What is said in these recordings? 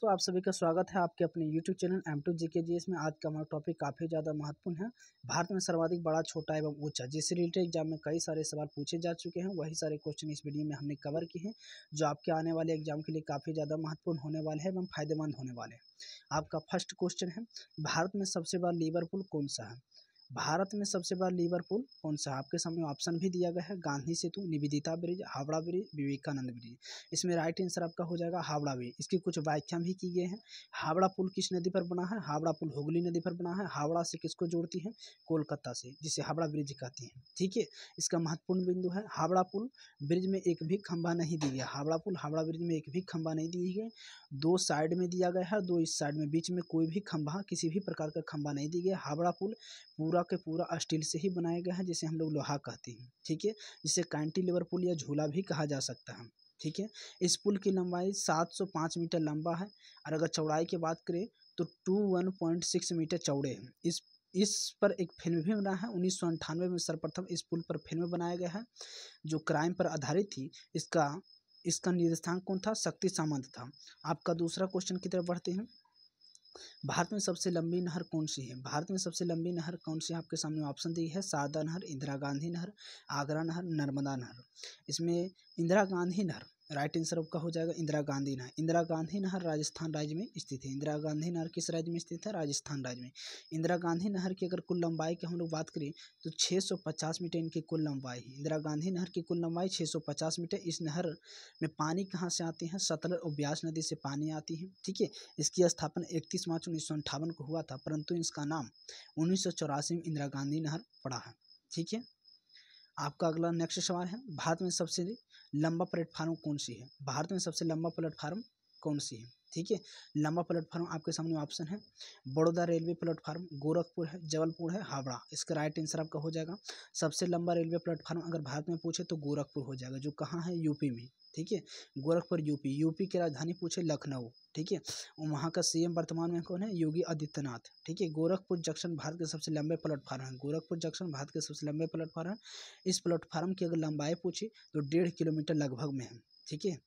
दोस्तों, आप सभी का स्वागत है आपके अपने YouTube channel M2 GK GS में। आज का हमारा टॉपिक काफ़ी ज़्यादा महत्वपूर्ण है। भारत में सर्वाधिक बड़ा, छोटा एवं ऊंचा, जिससे रिलेटेड एग्जाम में कई सारे सवाल पूछे जा चुके हैं, वही सारे क्वेश्चन इस वीडियो में हमने कवर किए हैं, जो आपके आने वाले एग्जाम के लिए काफ़ी ज़्यादा महत्वपूर्ण होने वाले हैं एवं फायदेमंद होने वाले हैं। आपका फर्स्ट क्वेश्चन है, भारत में सबसे बड़ा लीवर पुल कौन सा है? भारत में सबसे बड़ा लीवर पुल कौन सा है? आपके सामने ऑप्शन भी दिया गया है, Gandhi Setu, Nivedita bridge, Howrah bridge, Vivekananda bridge. इसमें राइट आंसर आपका हो जाएगा हावड़ा ब्रिज। इसकी कुछ व्याख्या भी की गई है। हावड़ा पुल किस नदी पर बना है? हावड़ा पुल हुगली नदी पर बना है। हावड़ा से किसको जोड़ती है? कोलकाता से, जिसे हावड़ा ब्रिज कहते हैं। ठीक है, इसका महत्वपूर्ण बिंदु है, हावड़ा पुल ब्रिज में एक भी खंभा नहीं दिया गया। हावड़ा ब्रिज में एक भी खंभा नहीं दिए गए। दो साइड में दिया गया है, दो इस साइड में, बीच में कोई भी खंभा, किसी भी प्रकार का खंभा नहीं दिया गया। हावड़ा पुल पूरा के पूरा स्टील से ही बनाया गया है, जिसे हम लोग लोहा कहते हैं। ठीक है, जिसे कैंटिलीवर पुल या झूला भी कहा जा सकता है। ठीक है, इस पुल की लंबाई 705 मीटर लंबा है, और अगर चौड़ाई की बात करें तो 21.6 मीटर चौड़े हैं। इस पर एक फिल्म भी बना है। 1998 में सर्वप्रथम इस पुल पर फिल्म बनाया गया है, जो क्राइम पर आधारित थी। इसका निर्देशक कौन था? शक्ति सामंत था। आपका दूसरा क्वेश्चन की तरफ बढ़ते हैं। भारत में सबसे लंबी नहर कौन सी है? भारत में सबसे लंबी नहर कौन सी है? आपके सामने ऑप्शन दी है, शारदा नहर, इंदिरा गांधी नहर, आगरा नहर, नर्मदा नहर। इसमें इंदिरा गांधी नहर राइट आंसर आपका हो जाएगा, इंदिरा गांधी नहर। इंदिरा गांधी नहर राजस्थान राज्य में स्थित है। इंदिरा गांधी नहर किस राज्य में स्थित है? राजस्थान राज्य में। इंदिरा गांधी नहर की अगर कुल लंबाई की हम लोग बात करें तो 650 मीटर इनकी कुल लंबाई है। इंदिरा गांधी नहर की कुल लंबाई 650 मीटर। इस नहर में पानी कहाँ से आते हैं? सतलज और ब्यास नदी से पानी आती है। ठीक है, इसकी स्थापना 31 मार्च 1958 को हुआ था, परंतु इसका नाम 1984 में इंदिरा गांधी नहर पड़ा है। ठीक है, आपका अगला नेक्स्ट सवाल है, भारत में सबसे लंबा प्लेटफार्म कौन सी है? भारत में सबसे लंबा प्लेटफार्म कौन सी है? ठीक है, लंबा प्लेटफार्म आपके सामने ऑप्शन है, बड़ौदा रेलवे प्लेटफार्म, गोरखपुर है, जबलपुर है, हावड़ा। इसका राइट आंसर आपका हो जाएगा, सबसे लंबा रेलवे प्लेटफार्म अगर भारत में पूछे तो गोरखपुर हो जाएगा, जो कहाँ है? यूपी में। ठीक है, गोरखपुर यूपी की राजधानी पूछे लखनऊ। ठीक है, वहाँ का सीएम वर्तमान में कौन है? योगी आदित्यनाथ। ठीक है, गोरखपुर जंक्शन भारत के सबसे लंबे प्लेटफार्म है। गोरखपुर जंक्शन भारत के सबसे लंबे प्लेटफार्म है। इस प्लेटफार्म की अगर लंबाई पूछी तो 1.5 किलोमीटर लगभग में है। ठीक है,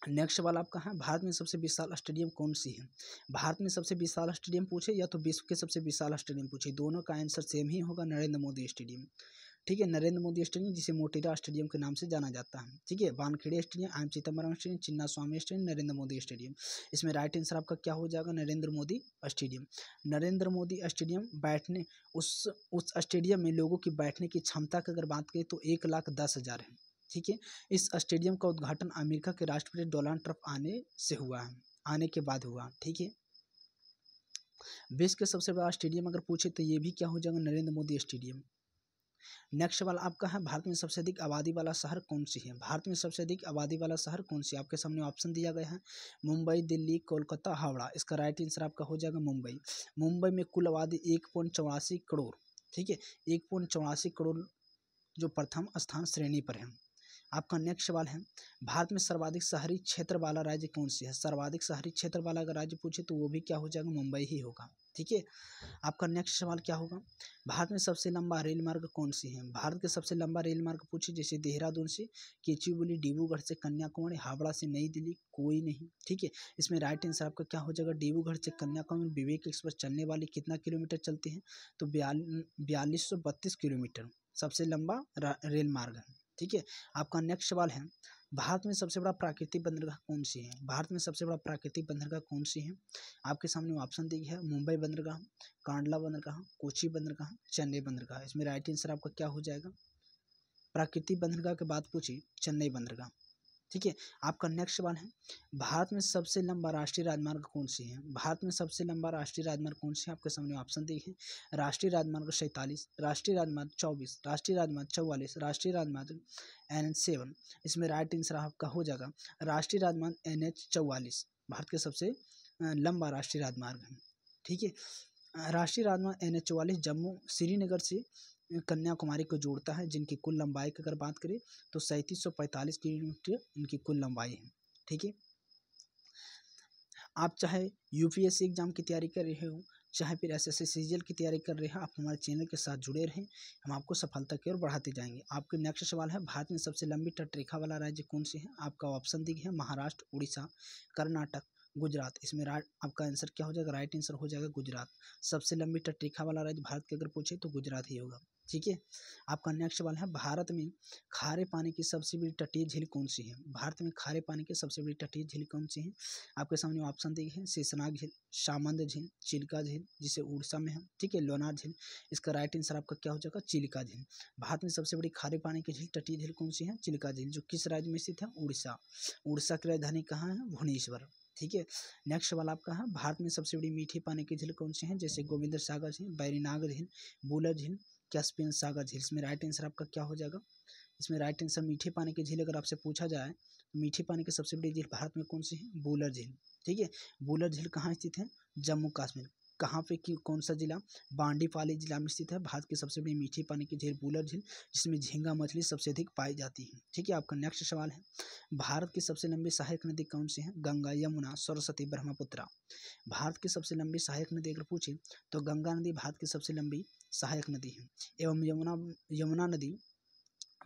नेक्स्ट सवाल आपका है, भारत में सबसे विशाल स्टेडियम कौन सी है? भारत में सबसे विशाल स्टेडियम पूछे या तो विश्व के सबसे विशाल स्टेडियम पूछे, दोनों का आंसर सेम ही होगा, नरेंद्र मोदी स्टेडियम। ठीक है, नरेंद्र मोदी स्टेडियम, जिसे मोटेरा स्टेडियम के नाम से जाना जाता है। ठीक है, वानखेड़े स्टेडियम, आम चिदम्बरम स्टेडियम, चिन्ना स्वामी स्टेडियम, नरेंद्र मोदी स्टेडियम। इसमें राइट आंसर आपका क्या हो जाएगा? नरेंद्र मोदी स्टेडियम। नरेंद्र मोदी स्टेडियम बैठने उस स्टेडियम में लोगों की बैठने की क्षमता की अगर बात करें तो 1,10,000 है। ठीक है, इस स्टेडियम का उद्घाटन अमेरिका के राष्ट्रपति डोनाल्ड ट्रंप आने के बाद हुआ। ठीक है, विश्व के सबसे बड़ा स्टेडियम अगर पूछे तो ये भी क्या हो जाएगा? नरेंद्र मोदी स्टेडियम। नेक्स्ट सवाल आपका है, भारत में सबसे अधिक आबादी वाला शहर कौन सी है? भारत में सबसे अधिक आबादी वाला शहर कौन सी है? आपके सामने ऑप्शन दिया गया है, मुंबई, दिल्ली, कोलकाता, हावड़ा। इसका राइट आंसर आपका हो जाएगा मुंबई। मुंबई में कुल आबादी 1.84 करोड़। ठीक है, 1.84 करोड़, जो प्रथम स्थान श्रेणी पर है। आपका नेक्स्ट सवाल है, भारत में सर्वाधिक शहरी क्षेत्र वाला राज्य कौन सी है? सर्वाधिक शहरी क्षेत्र वाला अगर राज्य पूछे तो वो भी क्या हो जाएगा? मुंबई ही होगा। ठीक है, आपका नेक्स्ट सवाल क्या होगा, भारत में सबसे लंबा रेल मार्ग कौन सी है? भारत के सबसे लंबा रेल मार्ग पूछे, जैसे देहरादून से केचुबुली, डिब्रूगढ़ से कन्याकुमारी, हावड़ा से नई दिल्ली, कोई नहीं। ठीक है, इसमें राइट आंसर आपका क्या हो जाएगा? डिब्रूगढ़ से कन्याकुमारी विवेक एक्सप्रेस चलने वाली कितना किलोमीटर चलती है? तो 4232 किलोमीटर सबसे लंबा रेल मार्ग है। ठीक है, आपका नेक्स्ट सवाल है, भारत में सबसे बड़ा प्राकृतिक बंदरगाह कौन सी है? भारत में सबसे बड़ा प्राकृतिक बंदरगाह कौन सी है? आपके सामने ऑप्शन दी है, मुंबई बंदरगाह, कांडला बंदरगाह, कोची बंदरगाह, चेन्नई बंदरगाह। इसमें राइट आंसर आपका क्या हो जाएगा? प्राकृतिक बंदरगाह के बाद पूछी चेन्नई बंदरगाह। ठीक है, आपका नेक्स्ट सवाल है, भारत में सबसे लंबा राष्ट्रीय राजमार्ग कौन सी है? भारत में सबसे लंबा राष्ट्रीय राजमार्ग कौन सी है? आपके सामने ऑप्शन दी है, राष्ट्रीय राजमार्ग 47, राष्ट्रीय राजमार्ग 24, राष्ट्रीय राजमार्ग 44, राष्ट्रीय राजमार्ग NH7। इसमें राइट आंसर आपका हो जाएगा राष्ट्रीय राजमार्ग NH44, भारत के सबसे लंबा राष्ट्रीय राजमार्ग है। ठीक है, राष्ट्रीय राजमार्ग NH44 जम्मू श्रीनगर से कन्याकुमारी को जोड़ता है, जिनकी कुल लंबाई की अगर बात करें तो 3745 किलोमीटर इनकी कुल लंबाई है। ठीक है, आप चाहे UPSC एग्जाम की तैयारी कर रहे हो, चाहे फिर SSC CGL की तैयारी कर रहे हैं, आप हमारे चैनल के साथ जुड़े रहें, हम आपको सफलता की ओर बढ़ाते जाएंगे। आपके नेक्स्ट सवाल है, भारत में सबसे लंबी तटरेखा वाला राज्य कौन सी है? आपका ऑप्शन दी है, महाराष्ट्र, उड़ीसा, कर्नाटक, गुजरात। इसमें आपका आंसर क्या हो जाएगा, राइट आंसर हो जाएगा गुजरात। सबसे लंबी तटरेखा वाला राज्य भारत के अगर पूछे तो गुजरात ही होगा। ठीक है, आपका नेक्स्ट सवाल है, भारत में खारे पानी की सबसे बड़ी तटीय झील कौन सी है? भारत में खारे पानी की सबसे बड़ी तटीय झील कौन सी है? आपके सामने ऑप्शन दिए हैं, शेषनाग झील, सामंद झील, चिल्का झील जिसे उड़ीसा में है, ठीक है, लोनार झील। इसका राइट आंसर आपका क्या हो जाएगा, चिल्का झील। भारत में सबसे बड़ी खारे पानी की झील, तटीय झील कौन सी है? चिल्का झील, जो किस राज्य में स्थित है? उड़ीसा। उड़ीसा की राजधानी कहाँ है? भुवनेश्वर। ठीक है, नेक्स्ट सवाल आपका है, भारत में सबसे बड़ी मीठी पानी की झील कौन सी है? जैसे गोविंद सागर झील, बैरीनाग झील, बुलर झील, कैस्पियन सागर झील। इसमें राइट आंसर आपका क्या हो जाएगा? इसमें राइट आंसर मीठे पानी की झील अगर आपसे पूछा जाए तो मीठे पानी की सबसे बड़ी झील भारत में कौन सी है? बुलर झील। ठीक है, बुलर झील कहाँ स्थित है? जम्मू कश्मीर। कहाँ पे की कौन सा जिला? बांडीपाली जिला में स्थित है भारत की सबसे बड़ी मीठी पानी की झील बुलर झील, जिसमें झींगा मछली सबसे अधिक पाई जाती है। ठीक है, आपका नेक्स्ट सवाल है, भारत की सबसे लंबी सहायक नदी कौन सी है? गंगा, यमुना, सरस्वती, ब्रह्मपुत्र। भारत की सबसे लंबी सहायक नदी अगर पूछे तो गंगा नदी भारत की सबसे लंबी सहायक नदी है, एवं यमुना नदी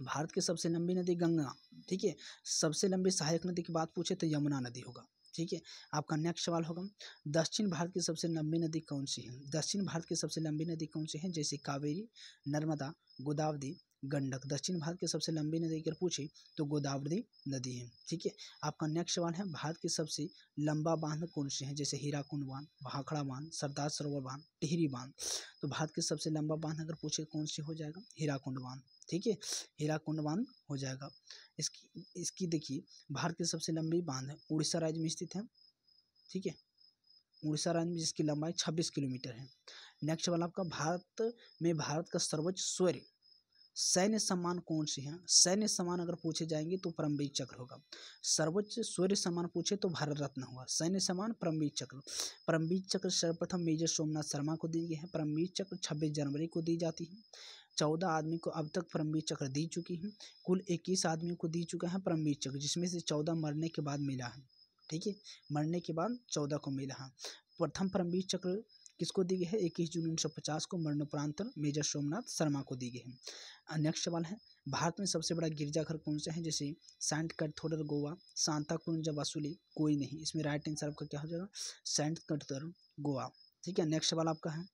भारत की सबसे लंबी नदी गंगा। ठीक है, सबसे लंबी सहायक नदी की बात पूछे तो यमुना नदी होगा। ठीक है, आपका नेक्स्ट सवाल होगा, दक्षिण भारत की सबसे लंबी नदी कौन सी है? दक्षिण भारत की सबसे लंबी नदी कौन सी है? जैसे कावेरी, नर्मदा, गोदावरी, गंडक। दक्षिण भारत की सबसे लंबी नदी अगर पूछे तो गोदावरी नदी है। ठीक है, आपका नेक्स्ट सवाल है, भारत की सबसे लंबा बांध कौन से है? जैसे हीराकुंड बांध, भाखड़ा बांध, सरदार सरोवर बांध, टिहरी बांध। तो भारत की सबसे लंबा बांध अगर पूछे कौन सी हो जाएगा? हीराकुंड बांध। ठीक है, हीराकुंड बांध हो जाएगा। इसकी देखिए, भारत की सबसे लंबी बांध है, उड़ीसा राज्य में स्थित है। ठीक है, उड़ीसा राज्य में, जिसकी लंबाई 26 किलोमीटर है। नेक्स्ट वाला आपका, भारत में भारत का सर्वोच्च सैन्य सम्मान कौन सी है? सैन्य सम्मान अगर पूछे जाएंगे तो परमवीर चक्र होगा। सर्वोच्च शौर्य सम्मान पूछे तो भारत रत्न होगा, सैन्य सम्मान परमवीर चक्र। परमवीर चक्र सर्वप्रथम मेजर सोमनाथ शर्मा को दी गई है। परमवीर चक्र 26 जनवरी को दी जाती है। 14 आदमी को अब तक परमवीर चक्र दी चुकी है। कुल 21 आदमियों को दी चुका है परमवीर चक्र, जिसमें से 14 मरने के बाद मिला है। ठीक है, मरने के बाद 14 को मिला है। प्रथम परमवीर चक्र किसको दी गई है? 21 जून 1950 को मरणोपरांत मेजर सोमनाथ शर्मा को दी गई है। नेक्स्ट सवाल है, भारत में सबसे बड़ा गिरजाघर कौन सा है? जैसे सेंट कैथोडर गोवा, सांताक्रूज वसूली, कोई नहीं। इसमें राइट आंसर आपका क्या हो जाएगा? सेंट कैथोडर गोवा। ठीक है, नेक्स्ट सवाल आपका है,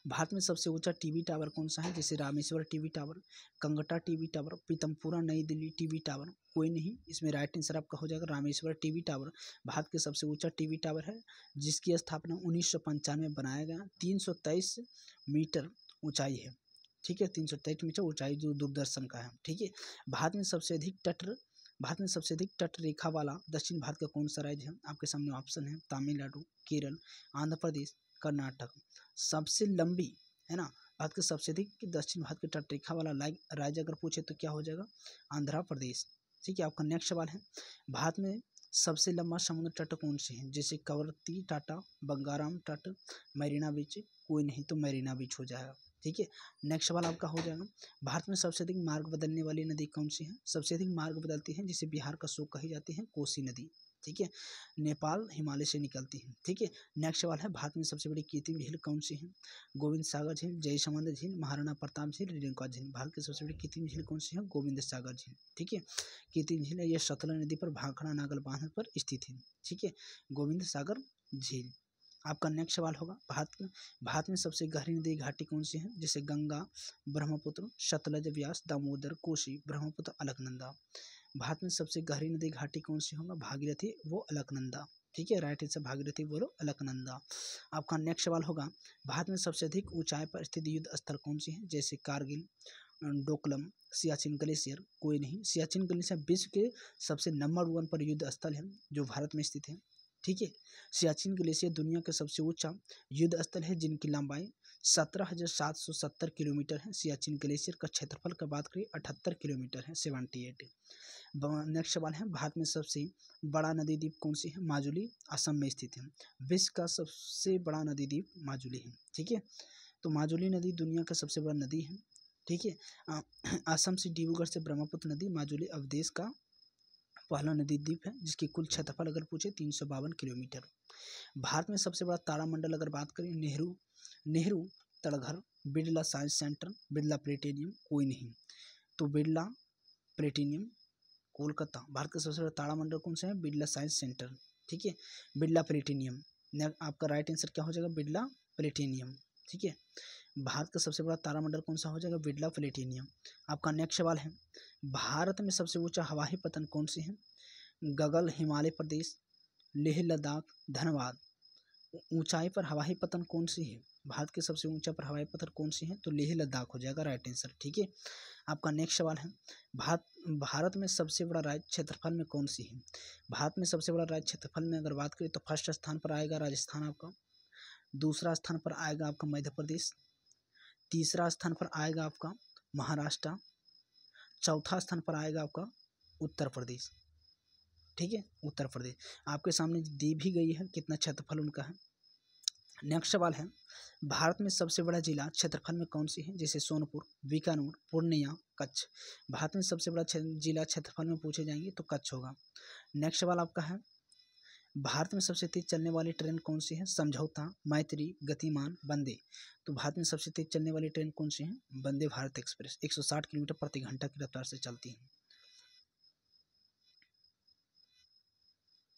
भारत में सबसे ऊंचा टीवी टावर कौन सा है? जैसे रामेश्वर टीवी टावर, कंगटा टीवी टावर, पीतमपुरा नई दिल्ली टीवी टावर, कोई नहीं। इसमें राइट आंसर आपका हो जाएगा रामेश्वर टीवी टावर। भारत के सबसे ऊंचा टीवी टावर है, जिसकी स्थापना 1995 में बनाया गया। 323 मीटर ऊंचाई है। ठीक है, 323 मीटर ऊंचाई जो दूरदर्शन का है। ठीक है, भारत में सबसे अधिक तट रेखा वाला दक्षिण भारत का कौन सा राज्य है? आपके सामने ऑप्शन है, तमिलनाडु, केरल, आंध्र प्रदेश, कर्नाटक। सबसे लंबी है ना, भारत के सबसे अधिक दक्षिण भारत की तटरेखा वाला राज्य अगर पूछे तो क्या हो जाएगा? आंध्र प्रदेश। ठीक है, आपका नेक्स्ट सवाल है, भारत में सबसे लंबा समुद्र तट कौन से हैं? जैसे कवरत्ती टाटा, बंगाराम तट, मरीना बीच, कोई नहीं। तो मरीना बीच हो जाएगा। ठीक है, नेक्स्ट सवाल आपका हो जाएगा, भारत में सबसे अधिक मार्ग बदलने वाली नदी कौन सी है? सबसे अधिक मार्ग बदलती है, जिसे बिहार का शोक कही जाती है, कोसी नदी। ठीक है, नेपाल हिमालय से निकलती है। ठीक है, नेक्स्ट सवाल है, भारत में सबसे बड़ी कृत्रिम झील कौन सी है? गोविंद सागर झील, जयसमंद झील, महाराणा प्रताप झील, रेणुका झील। भारत की सबसे बड़ी कृत्रिम झील कौन सी है? गोविंद सागर झील। ठीक है, कृत्रिम झील है, यह सतलज नदी पर भाखड़ा नागल बांध पर स्थित है। ठीक है, गोविंद सागर झील। आपका नेक्स्ट सवाल होगा, भारत में सबसे गहरी नदी घाटी कौन सी है? जैसे गंगा, ब्रह्मपुत्र, सतलज, व्यास, दामोदर, कोसी, ब्रह्मपुत्र, अलकनंदा। भारत में सबसे गहरी नदी घाटी कौन सी होगा? भागीरथी, वो अलकनंदा। ठीक है, राइट आंसर भागीरथी, वो अलकनंदा। आपका नेक्स्ट सवाल होगा, भारत में सबसे अधिक ऊंचाई पर स्थित युद्ध स्थल कौन सी है? जैसे कारगिल, डोकलम, सियाचिन ग्लेशियर, कोई नहीं। सियाचिन ग्लेशियर विश्व के सबसे नंबर 1 पर युद्ध स्थल है, जो भारत में स्थित है। ठीक है, सियाचिन ग्लेशियर दुनिया का सबसे ऊंचा युद्ध स्थल है, जिनकी लंबाई 17,770 किलोमीटर है। सियाचिन ग्लेशियर का क्षेत्रफल का बात करें 78 किलोमीटर है, 78। नेक्स्ट सवाल है, भारत में सबसे बड़ा नदी द्वीप कौन सी है? माजुली, असम में स्थित है। विश्व का सबसे बड़ा नदी द्वीप माजुली है। ठीक है, तो माजुली नदी दुनिया का सबसे बड़ा नदी है। ठीक है, असम से डिब्रूगढ़ से ब्रह्मपुत्र नदी, माजुली अब देश का पहला नदी द्वीप है, जिसकी कुल क्षेत्रफल अगर पूछे 352 किलोमीटर। भारत में सबसे बड़ा तारामंडल अगर बात करें, नेहरू तड़घर, Birla science centre, Birla planetarium, कोई नहीं। तो बिरला प्लेनेटोरियम, कोलकाता। भारत का सबसे बड़ा तारामंडल कौन सा है? Birla science centre. ठीक है, बिरला प्लेटिनियम। आपका राइट आंसर क्या हो जाएगा, बिरला प्लेटिनियम। ठीक है, भारत का सबसे बड़ा तारामंडल कौन सा हो जाएगा, बिरला प्लेटिनियम। आपका नेक्स्ट सवाल है, भारत में सबसे ऊंचा हवाई पतन कौन सी है, गगन, हिमालय प्रदेश, लेह लद्दाख, धनबाद। ऊंचाई पर हवाई पतन कौन सी है, भारत के सबसे ऊंचा पर हवाई पतन कौन सी है, तो लेह लद्दाख हो जाएगा राइट आंसर। ठीक है, आपका नेक्स्ट सवाल है, भारत में सबसे बड़ा राज्य क्षेत्रफल में कौन सी है, भारत में सबसे बड़ा राज्य क्षेत्रफल में अगर बात करें तो फर्स्ट स्थान पर आएगा राजस्थान आपका, दूसरा स्थान पर आएगा आपका मध्य प्रदेश, तीसरा स्थान पर आएगा आपका महाराष्ट्र, चौथा स्थान पर आएगा आपका उत्तर प्रदेश। ठीक है, उत्तर प्रदेश आपके सामने दी भी गई है कितना क्षेत्रफल उनका है। नेक्स्ट सवाल है, भारत में सबसे बड़ा जिला क्षेत्रफल में कौन सी है, जैसे सोनपुर, बीकानेर, पूर्णिया, कच्छ। भारत में सबसे बड़ा जिला क्षेत्रफल में पूछे जाएंगे तो कच्छ होगा। नेक्स्ट सवाल आपका है, भारत में सबसे तेज चलने वाली ट्रेन कौन सी है, समझौता, मैत्री, गतिमान, वंदे। तो भारत में सबसे तेज चलने वाली ट्रेन कौन सी है, वंदे भारत एक्सप्रेस, 160 किलोमीटर प्रति घंटा की रफ्तार से चलती है।